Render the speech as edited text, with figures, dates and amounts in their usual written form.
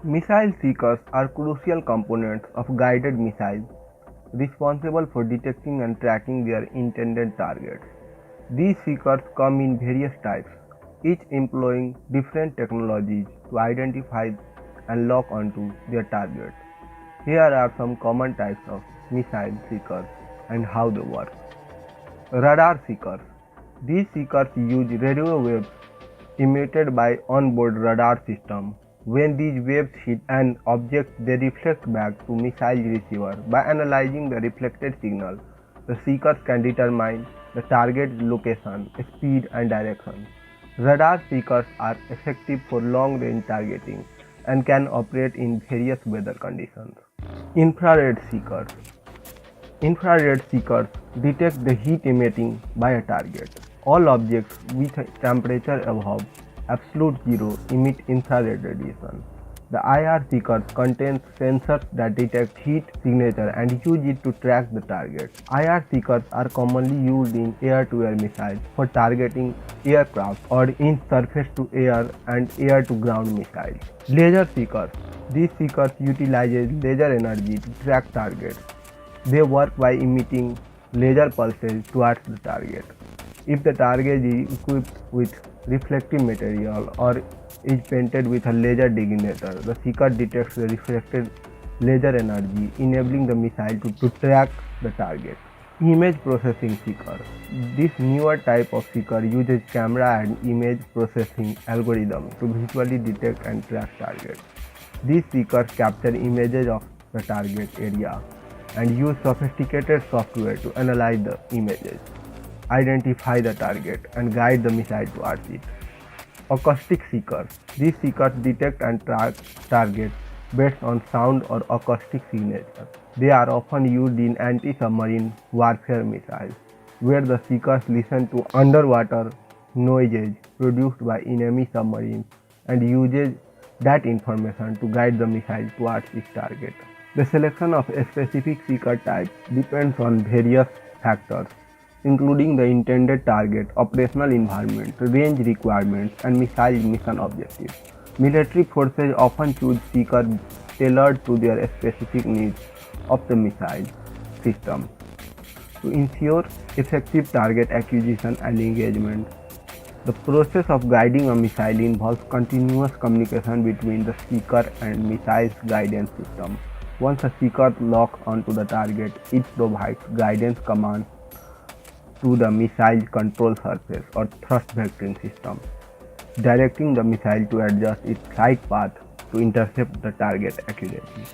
Missile seekers are crucial components of guided missiles, responsible for detecting and tracking their intended targets. These seekers come in various types, each employing different technologies to identify and lock onto their targets. Here are some common types of missile seekers and how they work. Radar seekers. These seekers use radio waves emitted by onboard radar system. When these waves hit an object, they reflect back to missile receiver. By analyzing the reflected signal, the seekers can determine the target location, speed, and direction. Radar seekers are effective for long-range targeting and can operate in various weather conditions. Infrared seekers. Infrared seekers detect the heat emitting by a target. All objects with a temperature above absolute zero emit infrared radiation. The IR seeker contains sensors that detect heat signature and use it to track the target. IR seekers are commonly used in air-to-air missiles for targeting aircraft or in surface-to-air and air-to-ground missiles. Laser seekers. These seekers utilize laser energy to track targets. They work by emitting laser pulses towards the target. If the target is equipped with reflective material or is painted with a laser designator, the seeker detects the reflected laser energy, enabling the missile to track the target. Image processing seeker. This newer type of seeker uses camera and image processing algorithms to visually detect and track targets. These seekers capture images of the target area and use sophisticated software to analyze the images, identify the target, and guide the missile towards it. Acoustic seekers. These seekers detect and track targets based on sound or acoustic signature. They are often used in anti-submarine warfare missiles, where the seekers listen to underwater noises produced by enemy submarines and uses that information to guide the missile towards its target. The selection of a specific seeker type depends on various factors, including the intended target, operational environment, range requirements, and missile mission objectives. Military forces often choose seekers tailored to their specific needs of the missile system. To ensure effective target acquisition and engagement, the process of guiding a missile involves continuous communication between the seeker and missile's guidance system. Once a seeker locks onto the target, it provides guidance commands to the missile control surface or thrust vectoring system, directing the missile to adjust its flight path to intercept the target accurately.